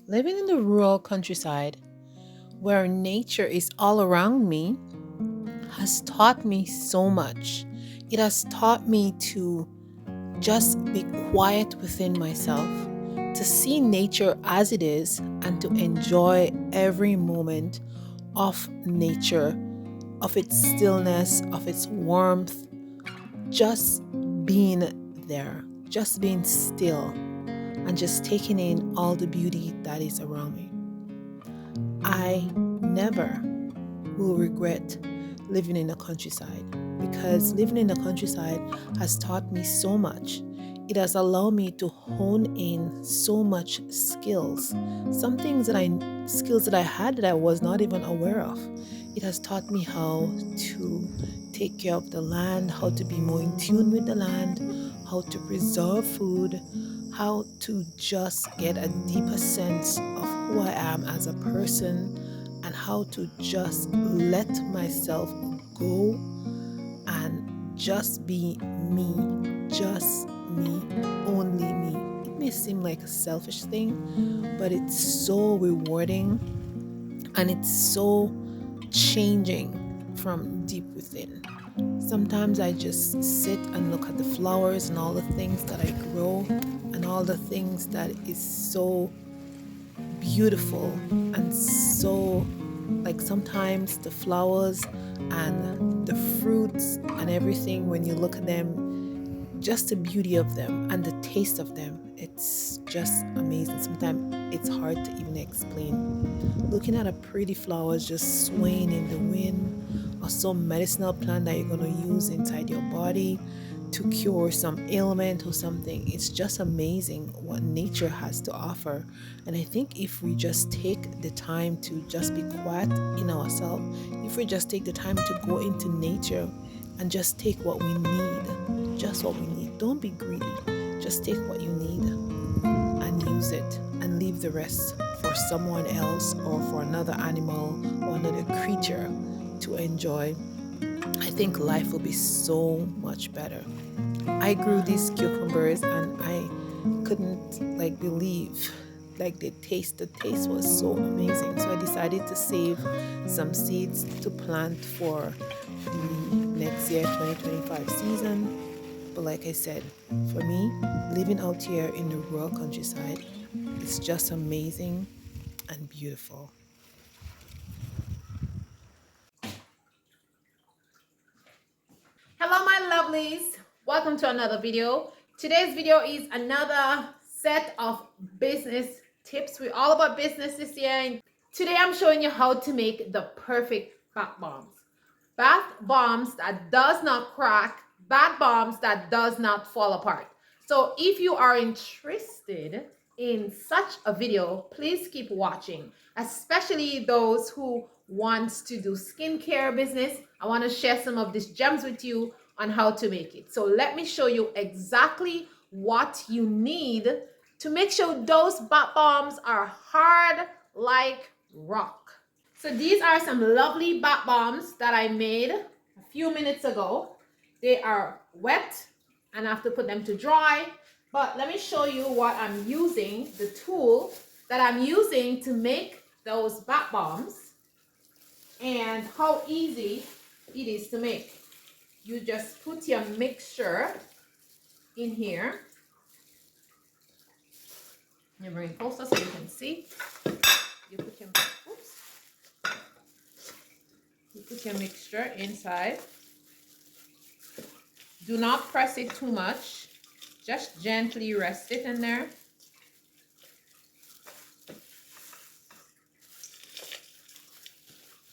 living in the rural countryside where nature is all around me has taught me so much. It has taught me to just be quiet within myself, to see nature as it is, and to enjoy every moment of nature, of its stillness, of its warmth, just being there, just being still, and just taking in all the beauty that is around me. I never will regret living in the countryside because living in the countryside has taught me so much. It has allowed me to hone in so much skills, some things that I skills that I had that I was not even aware of. It has taught me how to take care of the land, how to be more in tune with the land, how to preserve food, how to just get a deeper sense of who I am as a person, and how to just let myself go and just be me, just me, only me. It may seem like a selfish thing, but it's so rewarding and it's so changing from deep within. Sometimes I just sit and look at the flowers and all the things that I grow and all the things that is so beautiful and so, like, sometimes the flowers and the fruits and everything, when you look at them, just the beauty of them and the taste of them, it's just amazing. Sometimes it's hard to even explain. Looking at a pretty flowers just swaying in the wind, or some medicinal plant that you're going to use inside your body to cure some ailment or something, it's just amazing what nature has to offer. And I think if we just take the time to just be quiet in ourselves, if we just take the time to go into nature and just take what we need, just what we need, don't be greedy, just take what you need and use it and leave the rest for someone else or for another animal or another creature to enjoy. I think life will be so much better. I grew these cucumbers and I couldn't believe the taste was so amazing. So I decided to save some seeds to plant for the next year 2025 season. But like I said, for me, living out here in the rural countryside, it's just amazing and beautiful. Hello my lovelies, welcome to another video. Today's video is another set of business tips. We're all about business this year, and today I'm showing you how to make the perfect bath bombs. Bath bombs that does not crack, bath bombs that does not fall apart. So if you are interested in such a video, please keep watching, especially those who wants to do skincare business. I want to share some of these gems with you on how to make it. So let me show you exactly what you need to make sure those bath bombs are hard like rock. So these are some lovely bath bombs that I made a few minutes ago. They are wet and I have to put them to dry. But let me show you what I'm using, the tool that I'm using to make those bath bombs and how easy it is to make. You just put your mixture in here. You bring it closer so you can see. You put your, oops, you put your mixture inside. Do not press it too much. Just gently rest it in there.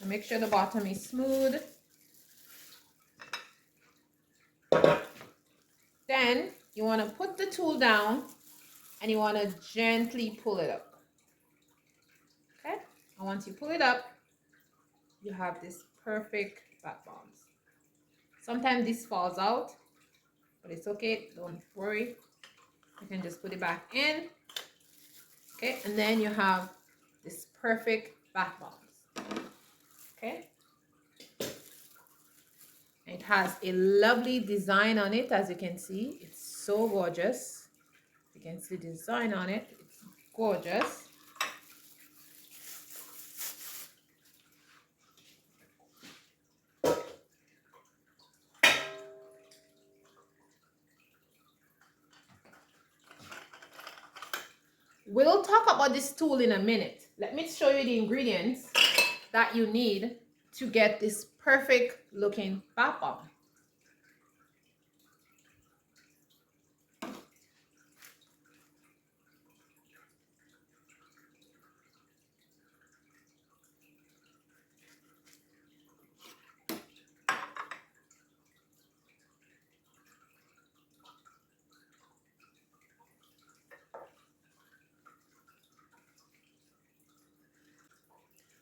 And make sure the bottom is smooth. Then you want to put the tool down and you want to gently pull it up. Okay? And once you pull it up, you have this perfect bath bombs. Sometimes this falls out, but it's okay. Don't worry. You can just put it back in. Okay? And then you have this perfect bath bombs. Okay? It has a lovely design on it, as you can see. It's so gorgeous. You can see the design on it. It's gorgeous. We'll talk about this tool in a minute. Let me show you the ingredients that you need to get this perfect looking bath bomb.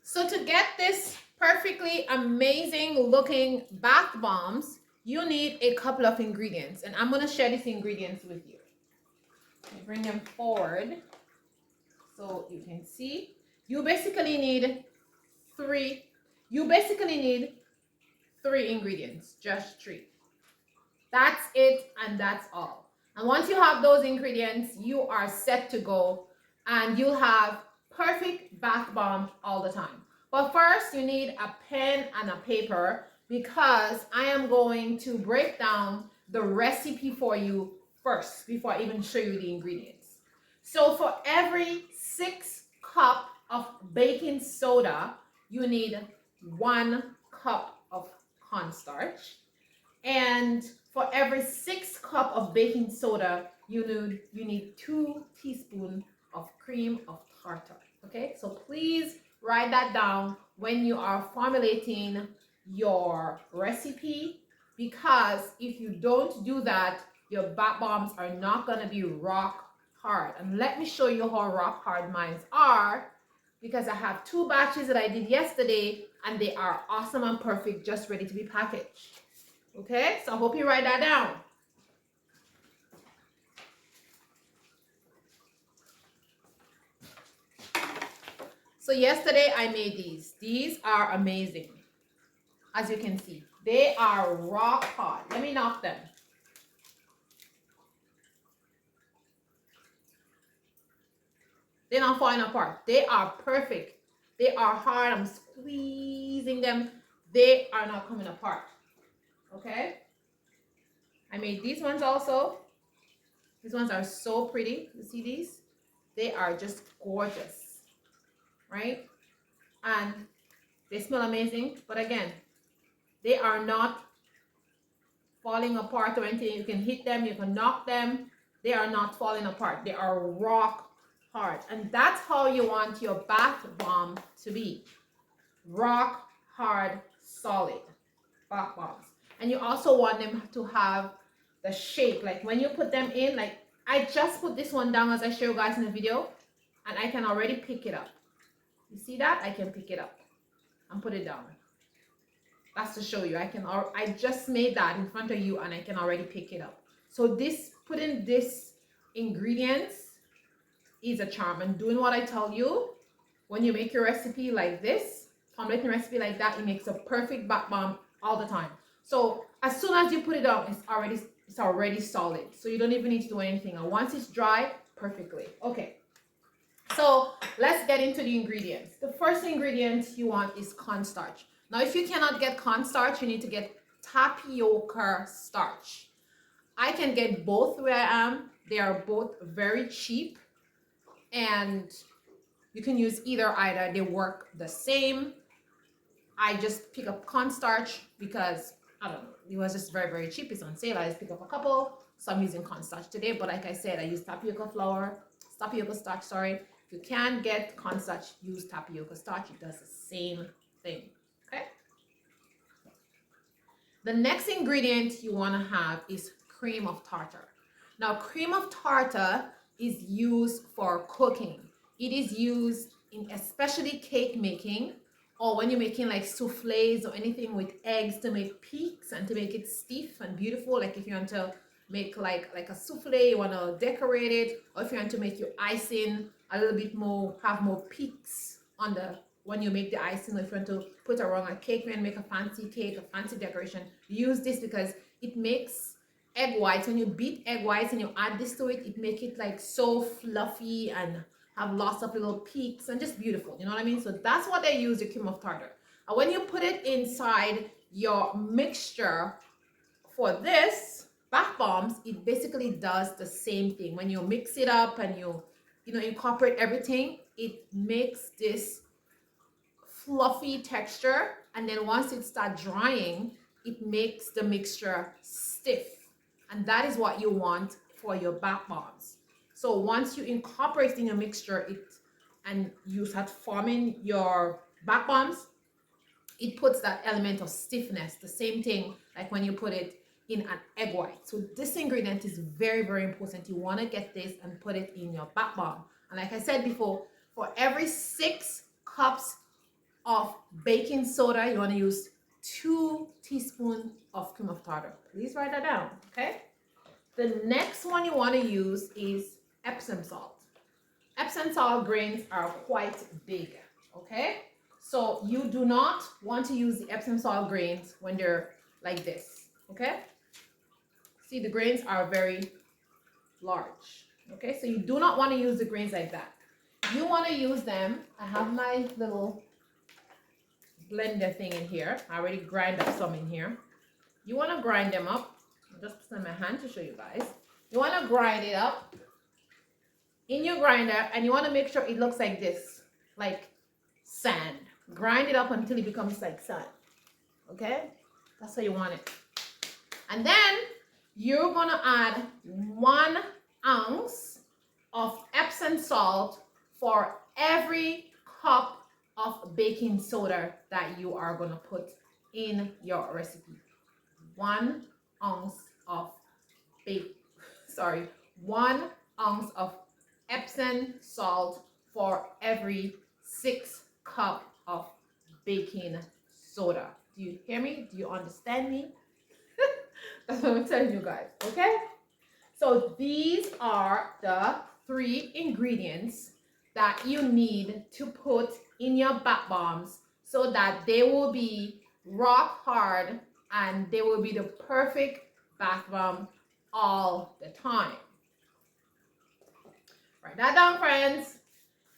So to get this perfectly amazing looking bath bombs, you need a couple of ingredients, and I'm going to share these ingredients with you. Let me bring them forward so you can see. You basically need three ingredients, just three. That's it, and that's all. And once you have those ingredients, you are set to go, and you'll have perfect bath bomb all the time. But first, you need a pen and a paper, because I am going to break down the recipe for you first before I even show you the ingredients. So for every 6 cup of baking soda, you need 1 cup of cornstarch. And for every 6 cup of baking soda, you need 2 teaspoons of cream of tartar. Okay, so please write that down when you are formulating your recipe, because if you don't do that, your bath bombs are not going to be rock hard. And let me show you how rock hard mine are, because I have 2 batches that I did yesterday, and they are awesome and perfect, just ready to be packaged. Okay, so I hope you write that down. So yesterday I made these. These are amazing. As you can see, they are rock hard. Let me knock them. They're not falling apart. They are perfect. They are hard. I'm squeezing them. They are not coming apart. Okay? I made these ones also. These ones are so pretty. You see these? They are just gorgeous. Right? And they smell amazing. But again, they are not falling apart or anything. You can hit them, you can knock them. They are not falling apart. They are rock hard. And that's how you want your bath bomb to be. Rock hard, solid bath bombs. And you also want them to have the shape. Like when you put them in, like I just put this one down as I show you guys in the video, and I can already pick it up. You see that? I can pick it up and put it down. That's to show you. I just made that in front of you, and I can already pick it up. So putting this ingredients is a charm. And doing what I tell you, when you make your recipe like this, formulating recipe like that, it makes a perfect bath bomb all the time. So as soon as you put it on, it's already solid. So you don't even need to do anything. And once it's dry, perfectly. Okay. So let's get into the ingredients. The first ingredient you want is cornstarch. Now, if you cannot get cornstarch, you need to get tapioca starch. I can get both where I am. They are both very cheap, and you can use either. They work the same. I just pick up cornstarch because, I don't know, it was just very, very cheap. It's on sale. I just pick up a couple. So I'm using cornstarch today. But like I said, I use tapioca starch, sorry. If you can't get cornstarch, use tapioca starch. It does the same thing. Okay. The next ingredient you want to have is cream of tartar. Now, cream of tartar is used for cooking. It is used in especially cake making, or when you're making like souffles or anything with eggs to make peaks and to make it stiff and beautiful. Like if you want to make like a souffle, you want to decorate it, or if you want to make your icing a little bit more, have more peaks on the when you make the icing, or if you want to put around a cake and make a fancy cake, a fancy decoration, use this because it makes egg whites. When you beat egg whites and you add this to it, it makes it like so fluffy and have lots of little peaks and just beautiful. You know what I mean? So that's what they use the cream of tartar. And when you put it inside your mixture for this bath bombs, it basically does the same thing. When you mix it up and you incorporate everything, it makes this fluffy texture, and then once it starts drying, it makes the mixture stiff, and that is what you want for your bath bombs. So once you incorporate in your mixture it and you start forming your bath bombs, it puts that element of stiffness, the same thing like when you put it in an egg white. So this ingredient is very, very important. You want to get this and put it in your bath bomb. And like I said before, for every 6 cups of baking soda, you want to use 2 teaspoons of cream of tartar. Please write that down, okay? The next one you want to use is Epsom salt. Epsom salt grains are quite big, okay? So you do not want to use the Epsom salt grains when they're like this, okay? See, the grains are very large, okay? So you do not want to use the grains like that. You want to use them. I have my little blender thing in here. I already grind up some in here. You want to grind them up. I'll just put in my hand to show you guys. You want to grind it up in your grinder, and you want to make sure it looks like this, like sand. Grind it up until it becomes like sand, okay? That's how you want it. And then you're going to add 1 ounce of Epsom salt for every cup of baking soda that you are going to put in your recipe. 1 ounce of 1 ounce of Epsom salt for every 6 cup of baking soda. Do you hear me? Do you understand me? That's what I'm telling you guys, okay? So these are the 3 ingredients that you need to put in your bath bombs so that they will be rock hard and they will be the perfect bath bomb all the time. Write that down, friends.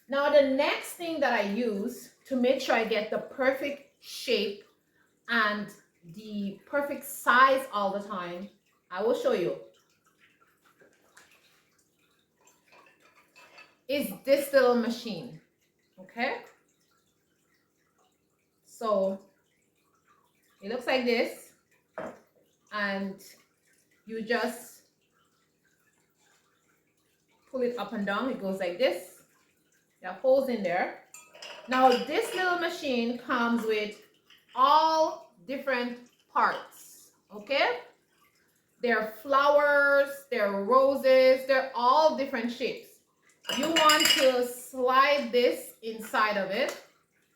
Now the next thing that I use to make sure I get the perfect shape and the perfect size all the time, I will show you, is this little machine, okay? So it looks like this, and you just pull it up and down. It goes like this. There are holes in there. Now this little machine comes with all different parts, okay? They're flowers, they're roses, they're all different shapes. You want to slide this inside of it.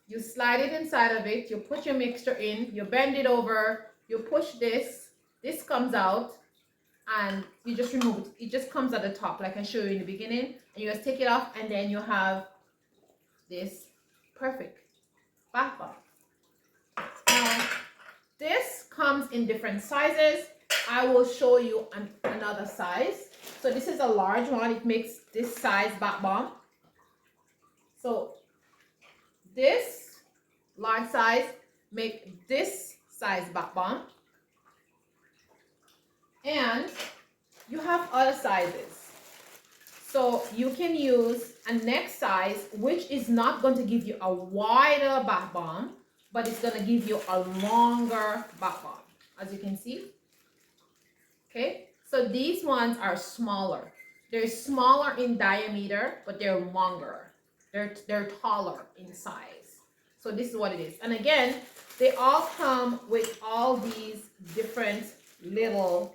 You slide it inside of it, you put your mixture in, you bend it over, you push this, this comes out, and you just remove it. It just comes at the top like I showed you in the beginning, and you just take it off, and then you have this perfect bath bomb. Now this comes in different sizes. I will show you another size. So this is a large one. It makes this size bath bomb. So this large size make this size bath bomb. And you have other sizes. So you can use a next size, which is not going to give you a wider bath bomb, but it's going to give you a longer bath bomb, as you can see. Okay, so these ones are smaller. They're smaller in diameter, but they're longer. They're taller in size. So this is what it is. And again, they all come with all these different little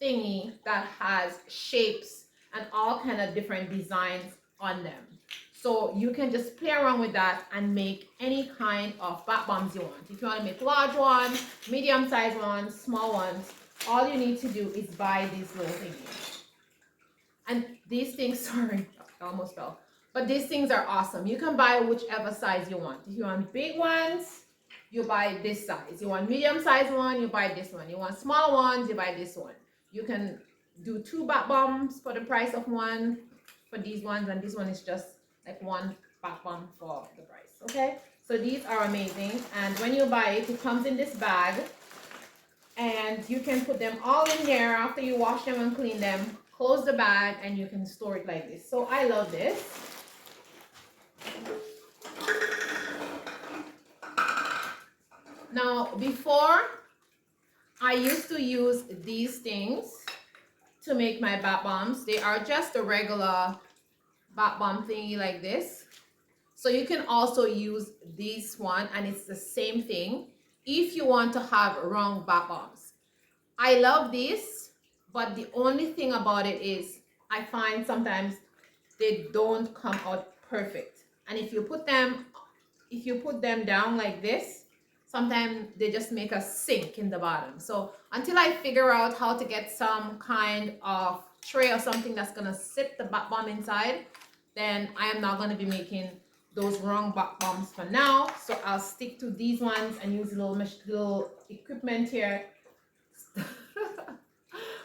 thingy that has shapes and all kind of different designs on them. So you can just play around with that and make any kind of bath bombs you want. If you want to make large ones, medium sized ones, small ones, all you need to do is buy these little thingies. And these things, sorry, I almost fell. But these things are awesome. You can buy whichever size you want. If you want big ones, you buy this size. You want medium sized one, you buy this one. You want small ones, you buy this one. You can do 2 bath bombs for the price of 1 for these ones, and this one is just like 1 bath bomb for the price, okay? So these are amazing, and when you buy it, it comes in this bag, and you can put them all in there after you wash them and clean them. close the bag, and you can store it like this. So I love this. Now, before, I used to use these things to make my bath bombs. They are just a regular bath bomb thingy like this. So you can also use this one, and it's the same thing if you want to have round bath bombs. I love this, but the only thing about it is I find sometimes they don't come out perfect. And if you put them down like this, sometimes they just make a sink in the bottom. So until I figure out how to get some kind of tray or something that's gonna sit the bath bomb inside, then I am not gonna be making those wrong bath bombs for now. So I'll stick to these ones and use little equipment here.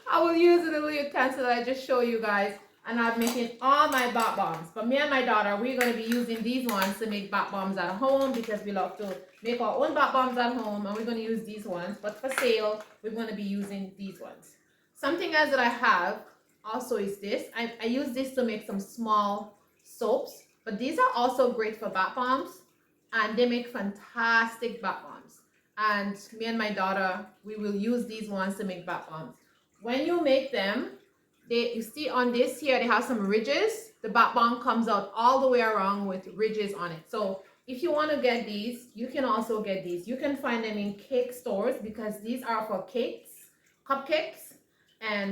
I will use the little utensil that I just show you guys, and I'm making all my bath bombs. But me and my daughter, we're going to be using these ones to make bath bombs at home, because we love to make our own bath bombs at home, and we're going to use these ones. But for sale, we're going to be using these ones. Something else that I have also is this. I use this to make some small soaps, but these are also great for bath bombs, and they make fantastic bath bombs. And me and my daughter, we will use these ones to make bath bombs. When you make them, you see on this here, they have some ridges. The bath bomb comes out all the way around with ridges on it. So if you want to get these, you can also get these. You can find them in cake stores, because these are for cakes, cupcakes,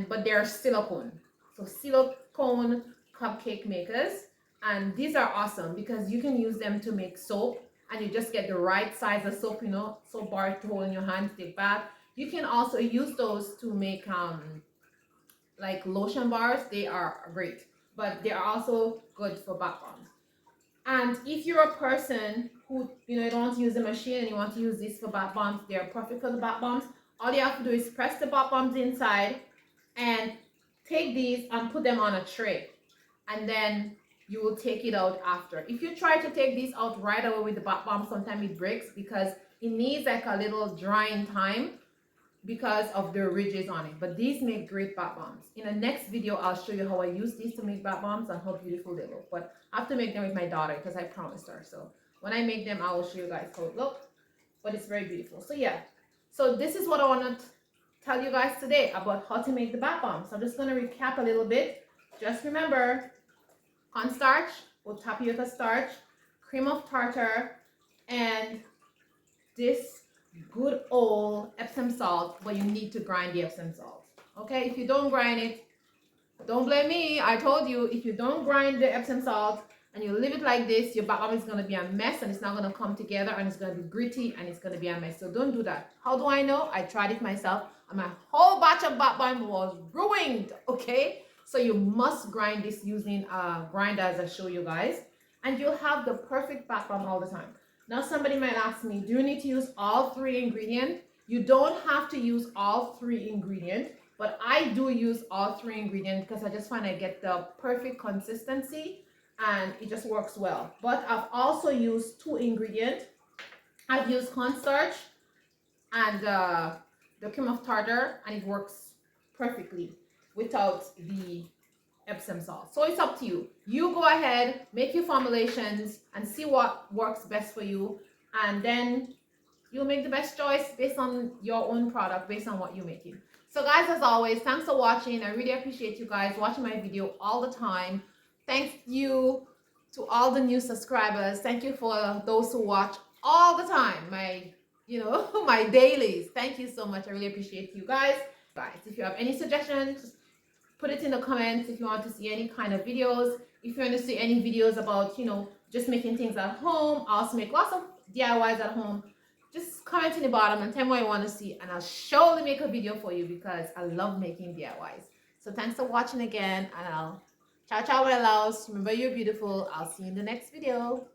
but they're silicone. So silicone cupcake makers. And these are awesome because you can use them to make soap, and you just get the right size of soap, soap bar to hold in your hand to take bath. You can also use those to make like lotion bars. They are great, but they are also good for bath bombs. And if you're a person who you don't want to use the machine and you want to use this for bath bombs, they're perfect for the bath bombs. All you have to do is press the bath bombs inside and take these and put them on a tray, and then you will take it out after. If you try to take these out right away with the bath bomb, sometimes it breaks because it needs like a little drying time because of the ridges on it. But these make great bath bombs. In the next video, I'll show you how I use these to make bath bombs and how beautiful they look. But I have to make them with my daughter because I promised her. So when I make them, I will show you guys how it looks. But it's very beautiful. So yeah, so this is what I want to tell you guys today about how to make the bath bombs. So I'm just going to recap a little bit. Just remember, cornstarch or tapioca starch, cream of tartar, and this good old Epsom salt, but you need to grind the Epsom salt. Okay, if you don't grind it, don't blame me. I told you, if you don't grind the Epsom salt and you leave it like this, your bath bomb is going to be a mess, and it's not going to come together, and it's going to be gritty, and it's going to be a mess. So don't do that. How do I know? I tried it myself, and my whole batch of bath bomb was ruined. Okay, so you must grind this using a grinder, as I show you guys, and you'll have the perfect bath bomb all the time. Now somebody might ask me, do you need to use all 3 ingredients? You don't have to use all 3 ingredients, but I do use all 3 ingredients because I just find I get the perfect consistency and it just works well. But I've also used 2 ingredients. I've used cornstarch and the cream of tartar, and it works perfectly without the Epsom salt. So it's up to you. You go ahead, make your formulations and see what works best for you, and then you'll make the best choice based on your own product, based on what you're making. So guys, as always, thanks for watching. I really appreciate you guys watching my video all the time. Thank you to all the new subscribers. Thank you for those who watch all the time, my my dailies. Thank you so much. I really appreciate you guys. If you have any suggestions, put it in the comments. If you want to see any kind of videos, if you want to see any videos about just making things at home, I also make lots of DIYs at home. Just comment in the bottom and tell me what you want to see, and I'll surely make a video for you because I love making DIYs. So thanks for watching again, and I'll ciao ciao my loves. Remember, you're beautiful. I'll see you in the next video.